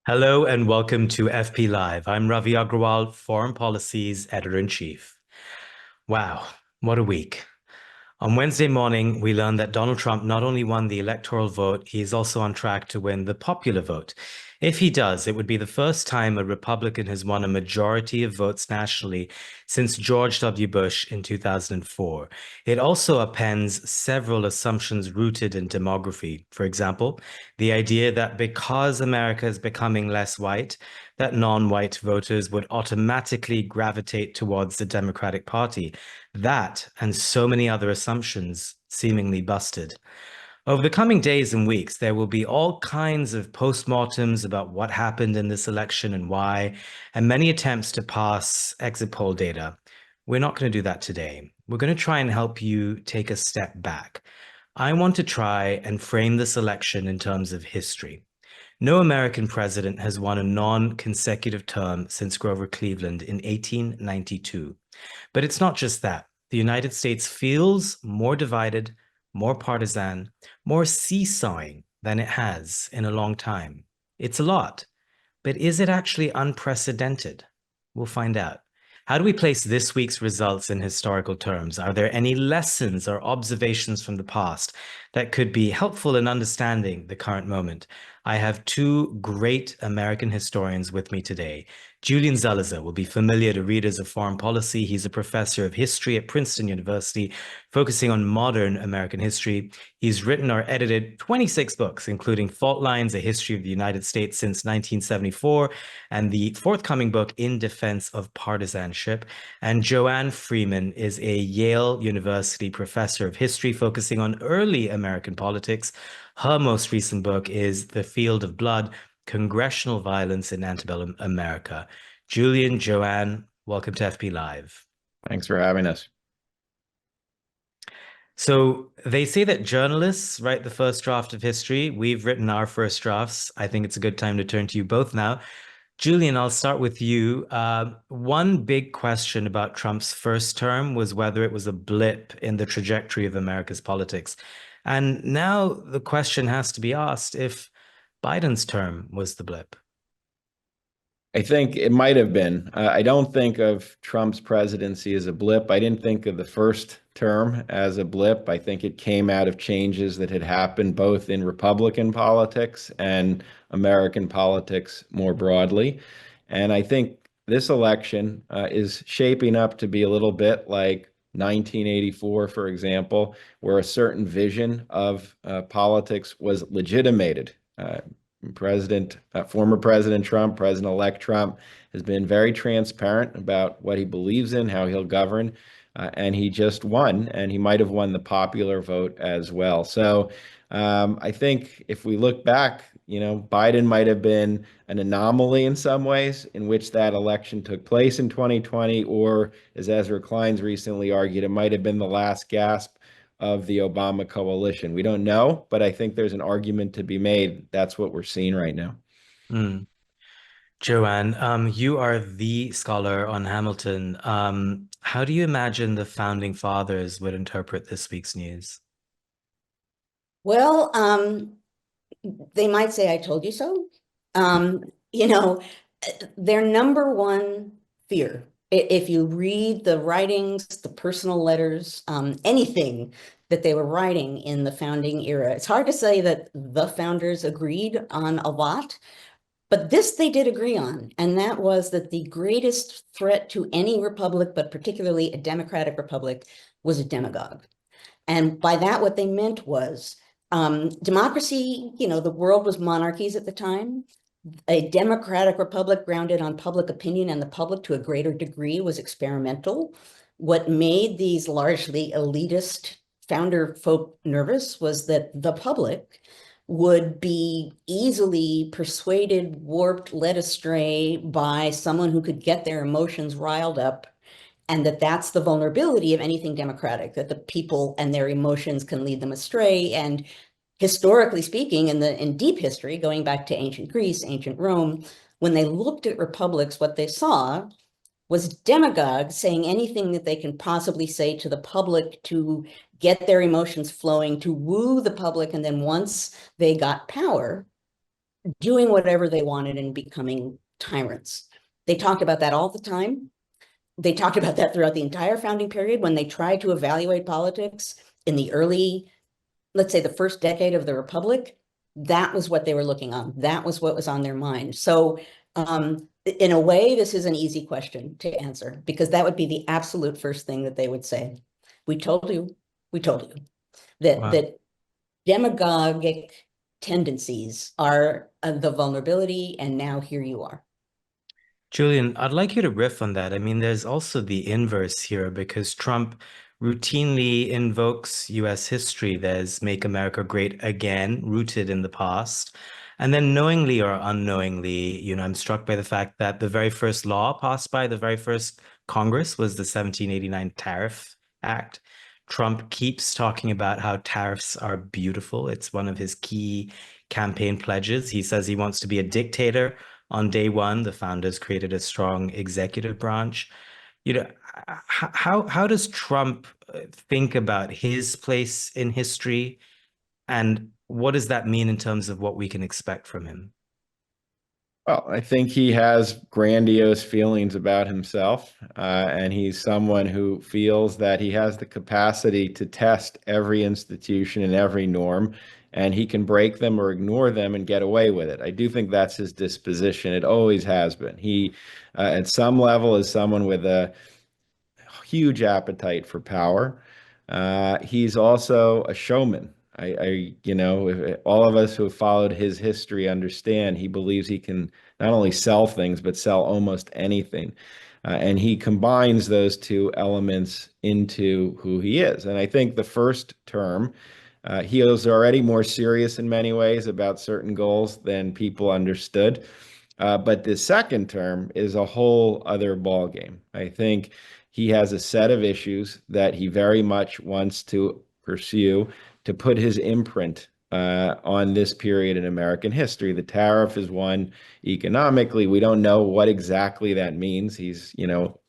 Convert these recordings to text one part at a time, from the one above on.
Hello and welcome to FP Live. I'm Ravi Agrawal, Foreign Policy's Editor-in-Chief. Wow, what a week. On Wednesday morning, we learned that Donald Trump not only won the electoral vote, he is also on track to win the popular vote. If he does, it would be the first time a Republican has won a majority of votes nationally since George W. Bush in 2004. It also appends several assumptions rooted in demography. For example, the idea that because America is becoming less white, that non-white voters would automatically gravitate towards the Democratic Party. That and so many other assumptions seemingly busted. Over the coming days and weeks, there will be all kinds of postmortems about what happened in this election and why, and many attempts to pass exit poll data. We're not going to do that today. We're going to try and help you take a step back. I want to try and frame this election in terms of history. No American president has won a non-consecutive term since Grover Cleveland in 1892. But it's not just that. The United States feels more divided, more partisan, more seesawing than it has in a long time. It's a lot, but is it actually unprecedented? We'll find out. How do we place this week's results in historical terms? Are there any lessons or observations from the past that could be helpful in understanding the current moment? I have two great American historians with me today. Julian Zelizer will be familiar to readers of foreign policy. He's a professor of history at Princeton University, focusing on modern American history. He's written or edited 26 books, including Fault Lines, A History of the United States since 1974, and the forthcoming book, In Defense of Partisanship. And Joanne Freeman is a Yale University professor of history, focusing on early American politics. Her most recent book is The Field of Blood, Congressional Violence in Antebellum America. Julian, Joanne, welcome to FP Live. Thanks for having us. So they say that journalists write the first draft of history. We've written our first drafts. I think it's a good time to turn to you both now. Julian, I'll start with you. One big question about Trump's first term was whether it was a blip in the trajectory of America's politics. And now the question has to be asked if Biden's term was the blip. I think it might have been. I don't think of Trump's presidency as a blip. I didn't think of the first term as a blip. I think it came out of changes that had happened both in Republican politics and American politics more broadly. And I think this election is shaping up to be a little bit like 1984, for example, where a certain vision of politics was legitimated. Former President Trump, President-elect Trump, has been very transparent about what he believes in, how he'll govern, and he just won, and he might have won the popular vote as well. So I think if we look back, Biden might have been an anomaly in some ways in which that election took place in 2020, or as Ezra Klein's recently argued, it might have been the last gasp of the Obama coalition. We don't know, but I think there's an argument to be made. That's what we're seeing right now. Joanne, you are the scholar on Hamilton. How do you imagine the founding fathers would interpret this week's news? Well, they might say, I told you so. Their number one fear, if you read the writings, the personal letters, anything that they were writing in the founding era, it's hard to say that the founders agreed on a lot, but this they did agree on, and that was that the greatest threat to any republic, but particularly a democratic republic, was a demagogue. And by that, what they meant was democracy, the world was monarchies at the time. A democratic republic grounded on public opinion and the public to a greater degree was experimental. What made these largely elitist founder folk nervous was that the public would be easily persuaded, warped, led astray by someone who could get their emotions riled up, and that's the vulnerability of anything democratic, that the people and their emotions can lead them astray. And historically speaking, in deep history, going back to ancient Greece, ancient Rome, when they looked at republics, what they saw was demagogues saying anything that they can possibly say to the public to get their emotions flowing, to woo the public. And then once they got power, doing whatever they wanted and becoming tyrants. They talked about that all the time. They talked about that throughout the entire founding period when they tried to evaluate politics in the early, let's say the first decade of the Republic. That was what they were looking on. That was what was on their mind. So in a way, this is an easy question to answer because that would be the absolute first thing that they would say. We told you that Wow. that demagogic tendencies are the vulnerability, and now here you are. Julian, I'd like you to riff on that. I mean, there's also the inverse here because Trump routinely invokes US history. There's Make America Great Again, rooted in the past. And then knowingly or unknowingly, I'm struck by the fact that the very first law passed by the very first Congress was the 1789 Tariff Act. Trump keeps talking about how tariffs are beautiful. It's one of his key campaign pledges. He says he wants to be a dictator. On day one, the founders created a strong executive branch. How does Trump think about his place in history, and what does that mean in terms of what we can expect from him? Well, I think he has grandiose feelings about himself, and he's someone who feels that he has the capacity to test every institution and every norm, and he can break them or ignore them and get away with it. I do think that's his disposition. It always has been. He, at some level, is someone with a huge appetite for power. He's also a showman. If all of us who have followed his history understand he believes he can not only sell things, but sell almost anything. And he combines those two elements into who he is. And I think the first term, he was already more serious in many ways about certain goals than people understood. But the second term is a whole other ballgame. I think he has a set of issues that he very much wants to pursue to put his imprint on this period in American history. The tariff is one. Economically, we don't know what exactly that means. He's,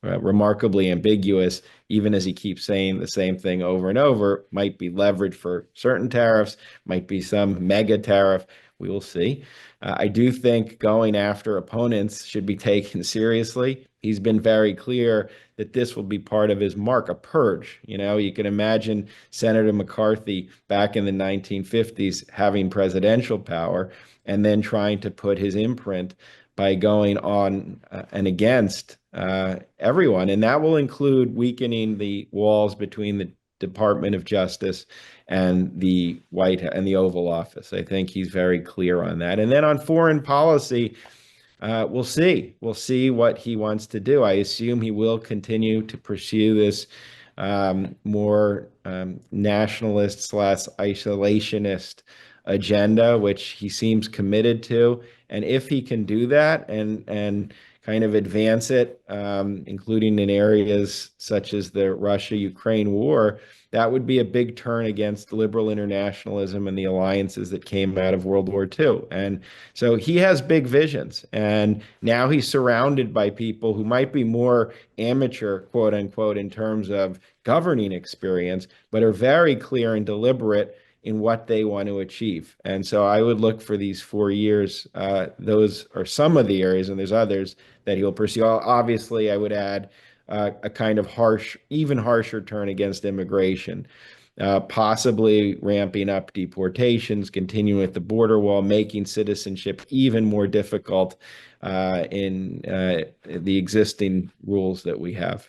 remarkably ambiguous, even as he keeps saying the same thing over and over. Might be leverage for certain tariffs, might be some mega tariff. We will see. I do think going after opponents should be taken seriously. He's been very clear that this will be part of his mark, a purge. You can imagine Senator McCarthy back in the 1950s having presidential power and then trying to put his imprint by going on and against everyone. And that will include weakening the walls between the Department of Justice and the Oval Office. I think he's very clear on that. And then on foreign policy, we'll see. We'll see what he wants to do. I assume he will continue to pursue this more nationalist / isolationist agenda, which he seems committed to. And if he can do that and kind of advance it, including in areas such as the Russia-Ukraine war, that would be a big turn against liberal internationalism and the alliances that came out of World War II. And so he has big visions. And now he's surrounded by people who might be more amateur, quote unquote, in terms of governing experience, but are very clear and deliberate in what they want to achieve. And so I would look for these 4 years. Those are some of the areas, and there's others that he'll pursue. Obviously, I would add a kind of even harsher turn against immigration, possibly ramping up deportations, continuing with the border wall, making citizenship even more difficult in the existing rules that we have.